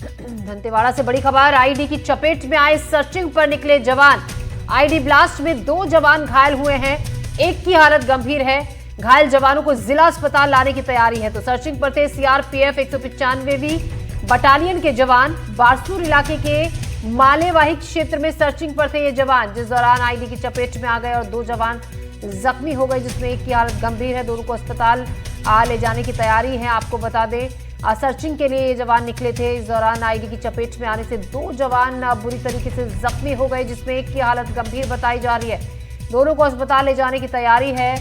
दंतेवाड़ा से बड़ी खबर, आईडी की चपेट में आए सर्चिंग पर निकले जवान। आईडी ब्लास्ट में 2 जवान घायल हुए हैं, एक की हालत गंभीर है। घायल जवानों को जिला अस्पताल लाने की तैयारी है। तो सर्चिंग पर थे सीआरपीएफ 195वीं बटालियन के जवान। बारसूर इलाके के मालेवाही क्षेत्र में सर्चिंग पर थे ये जवान, जिस दौरान आईडी की चपेट में आ गए और 2 जवान जख्मी हो गए, जिसमें एक की हालत गंभीर है। दोनों को अस्पताल ले जाने की तैयारी है। आपको बता दें, सर्चिंग के लिए ये जवान निकले थे। इस दौरान आईडी की चपेट में आने से 2 जवान बुरी तरीके से जख्मी हो गए, जिसमें एक की हालत गंभीर बताई जा रही है। दोनों को अस्पताल ले जाने की तैयारी है।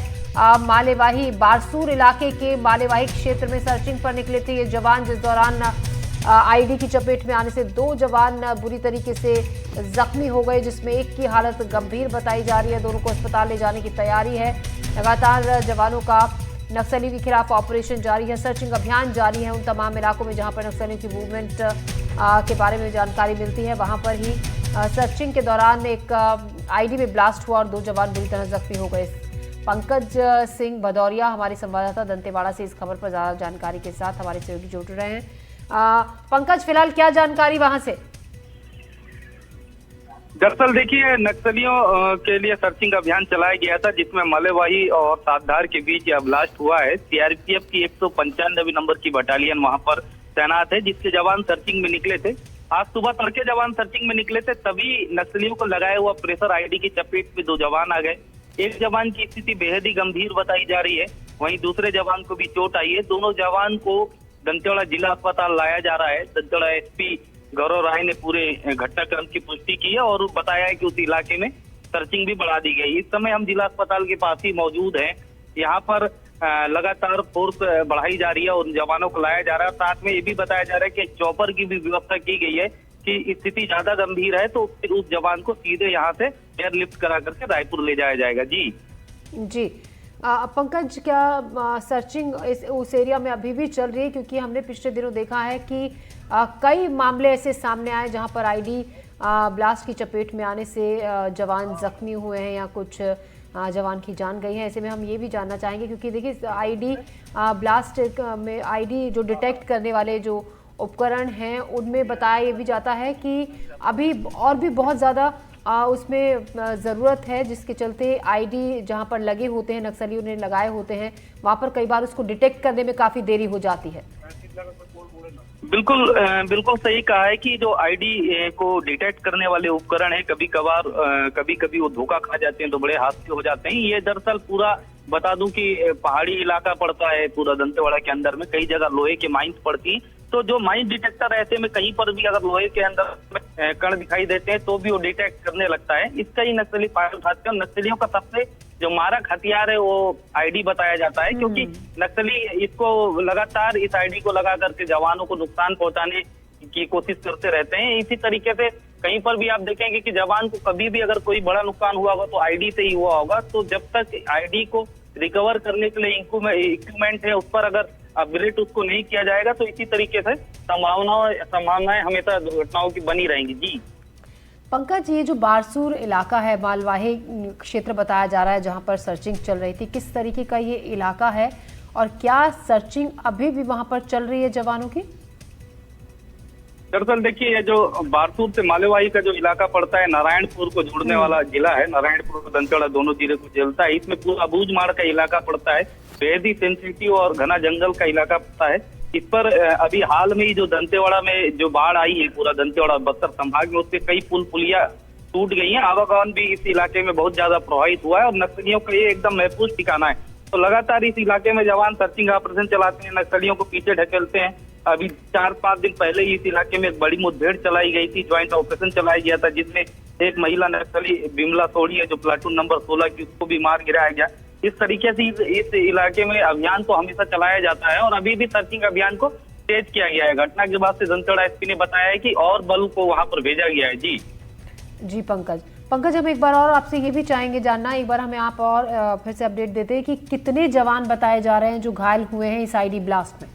मालेवाही बारसूर इलाके के मालेवाही क्षेत्र में सर्चिंग पर निकले थे ये जवान, जिस दौरान आईडी की चपेट में आने से 2 जवान बुरी तरीके से जख्मी हो गए, जिसमें एक की हालत गंभीर बताई जा रही है। दोनों को अस्पताल ले जाने की तैयारी है। लगातार जवानों का नक्सलियों के खिलाफ ऑपरेशन जारी है, सर्चिंग अभियान जारी है उन तमाम इलाकों में जहां पर नक्सलियों की मूवमेंट के बारे में जानकारी मिलती है। वहां पर ही सर्चिंग के दौरान एक आईडी में ब्लास्ट हुआ और 2 जवान बुरी तरह जख्मी हो गए। पंकज सिंह भदौरिया हमारे संवाददाता दंतेवाड़ा से इस खबर पर ज्यादा जानकारी के साथ हमारे सहयोगी जुड़ रहे हैं। पंकज, फिलहाल क्या जानकारी वहां से? दरअसल देखिए, नक्सलियों के लिए सर्चिंग अभियान चलाया गया था, जिसमें मालेवाही और सातधार के बीच यह ब्लास्ट हुआ है। सीआरपीएफ की 195 नंबर की बटालियन वहां पर तैनात है, जिसके जवान सर्चिंग में निकले थे। आज सुबह तड़के जवान सर्चिंग में निकले थे, तभी नक्सलियों को लगाया हुआ प्रेशर आईडी की चपेट में 2 जवान आ गए। एक जवान की स्थिति बेहद ही गंभीर बताई जा रही है, वहीं दूसरे जवान को भी चोट आई है। दोनों जवान को दंतेवाड़ा जिला अस्पताल लाया जा रहा है। दंतेवाड़ा एसपी गौरव राय ने पूरे घटनाक्रम की पुष्टि की है और बताया है कि उस इलाके में सर्चिंग भी बढ़ा दी गई। इस समय हम जिला अस्पताल के पास ही मौजूद हैं। यहाँ पर लगातार फोर्स बढ़ाई जा रही है और जवानों को लाया जा रहा है। साथ में ये भी बताया जा रहा है कि चॉपर की भी व्यवस्था की गई है कि स्थिति ज्यादा गंभीर है तो फिर उस जवान को सीधे यहाँ से एयरलिफ्ट करा करके रायपुर ले जाया जाएगा। जी पंकज, क्या सर्चिंग उस एरिया में अभी भी चल रही है? क्योंकि हमने पिछले दिनों देखा है कि कई मामले ऐसे सामने आए जहां पर आईडी ब्लास्ट की चपेट में आने से जवान जख्मी हुए हैं या कुछ जवान की जान गई है। ऐसे में हम ये भी जानना चाहेंगे, क्योंकि देखिए आईडी ब्लास्ट में आईडी जो डिटेक्ट करने वाले जो उपकरण हैं उनमें बताया ये भी जाता है कि अभी और भी बहुत ज़्यादा उसमें ज़रूरत है, जिसके चलते आईडी जहां पर लगे होते हैं, नक्सलियों ने लगाए होते हैं, वहां पर कई बार उसको डिटेक्ट करने में काफ़ी देरी हो जाती है। बिल्कुल सही कहा है कि जो आईडी को डिटेक्ट करने वाले उपकरण है, कभी कभी वो धोखा खा जाते हैं तो बड़े हादसे हो जाते हैं। ये दरअसल पूरा बता दूं कि पहाड़ी इलाका पड़ता है पूरा दंतेवाड़ा के अंदर में, कई जगह लोहे के माइंस पड़ती हैं। तो जो माइन डिटेक्टर ऐसे में कहीं पर भी अगर लोहे के अंदर कण दिखाई देते हैं तो भी वो डिटेक्ट करने लगता है। इसका ही नक्सली फायदा उठाते हैं। नक्सलियों का सबसे जो मारक हथियार है वो आईडी बताया जाता है, क्योंकि नक्सली इसको लगातार इस आईडी को लगा करके जवानों को नुकसान पहुंचाने की कोशिश करते रहते हैं। इसी तरीके से कहीं पर भी आप देखेंगे कि जवान को कभी भी अगर कोई बड़ा नुकसान हुआ होगा तो आईडी से ही हुआ होगा। तो जब तक आईडी को रिकवर करने के लिए इक्विपमेंट है उस पर अगर अपग्रेड उसको नहीं किया जाएगा तो इसी तरीके से संभावनाएं हमेशा दुर्घटनाओं की बनी रहेंगी। जी पंकज, ये जो बारसूर इलाका है, मालवाही क्षेत्र बताया जा रहा है जहां पर सर्चिंग चल रही थी, किस तरीके का ये इलाका है और क्या सर्चिंग अभी भी वहां पर चल रही है जवानों की? दरअसल देखिए, ये जो बारसूर से मालेवाही का जो इलाका पड़ता है, नारायणपुर को जोड़ने वाला जिला है। नारायणपुर और दंतेवाड़ा दोनों जिले को झेलता है। इसमें पूरा अबूझमाड़ का इलाका पड़ता है, बेहद ही सेंसिटिव और घना जंगल का इलाका पड़ता है। इस पर अभी हाल में ही जो दंतेवाड़ा में जो बाढ़ आई है पूरा दंतेवाड़ा बस्तर संभाग में, उससे कई पुल पुलिया टूट गई हैं। आवागमन भी इस इलाके में बहुत ज्यादा प्रभावित हुआ है और नक्सलियों का ये एकदम महफूज ठिकाना है। तो लगातार इस इलाके में जवान सर्चिंग ऑपरेशन चलाते हैं, नक्सलियों को पीछे ढकेलते हैं। अभी 4-5 दिन पहले ही इस इलाके में एक बड़ी मुठभेड़ चलाई गई थी, ज्वाइंट ऑपरेशन चलाया गया था, जिसमें एक महिला नक्सली बिमला सोड़ी है जो प्लाटून नंबर 16 की, उसको भी मार गिराया गया। इस तरीके से इस इलाके में अभियान तो हमेशा चलाया जाता है और अभी भी सर्चिंग अभियान को तेज किया गया है। घटना के बाद से दंतेवाड़ा एसपी ने बताया है कि और बल को वहां पर भेजा गया है। जी पंकज, हम एक बार और आपसे ये भी चाहेंगे जानना, एक बार हमें आप और फिर से अपडेट देते हैं कि कितने जवान बताए जा रहे हैं जो घायल हुए हैं इस आईडी ब्लास्ट में?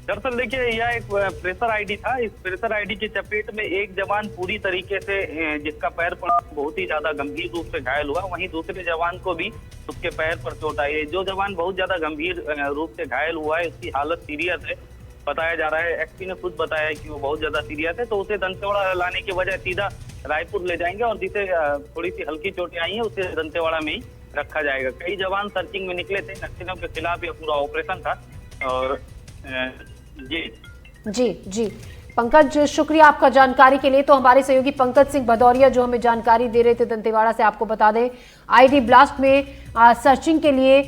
दरअसल देखिए, यह एक प्रेशर आईडी था। इस प्रेशर आईडी की चपेट में एक जवान पूरी तरीके से जिसका पैर पर बहुत ही ज्यादा गंभीर रूप से घायल हुआ, वहीं दूसरे जवान को भी उसके पैर पर चोट आई है। जो जवान बहुत ज्यादा गंभीर रूप से घायल हुआ है उसकी हालत सीरियस है बताया जा रहा है। एसपी ने खुद बताया है कि वो बहुत ज्यादा सीरियस है, तो उसे दंतेवाड़ा लाने के बजाय सीधा रायपुर ले जाएंगे और जिसे थोड़ी सी हल्की चोटें आई हैं उसे दंतेवाड़ा में ही रखा जाएगा। कई जवान सर्चिंग में निकले थे, नक्सलियों के खिलाफ यह पूरा ऑपरेशन था। और जी जी जी पंकज, शुक्रिया आपका जानकारी के लिए। तो हमारे सहयोगी पंकज सिंह भदौरिया जो हमें जानकारी दे रहे थे दंतेवाड़ा से। आपको बता दें आईडी ब्लास्ट में सर्चिंग के लिए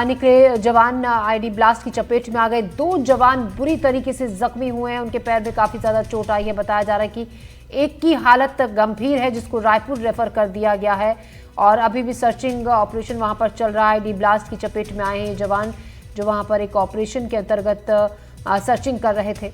निकले जवान आईडी ब्लास्ट की चपेट में आ गए। 2 जवान बुरी तरीके से जख्मी हुए हैं, उनके पैर में काफी ज्यादा चोट आई है। बताया जा रहा है कि एक की हालत गंभीर है जिसको रायपुर रेफर कर दिया गया है और अभी भी सर्चिंग ऑपरेशन वहां पर चल रहा है। आईडी ब्लास्ट की चपेट में आए हैं जवान जो वहां पर एक ऑपरेशन के अंतर्गत सर्चिंग कर रहे थे।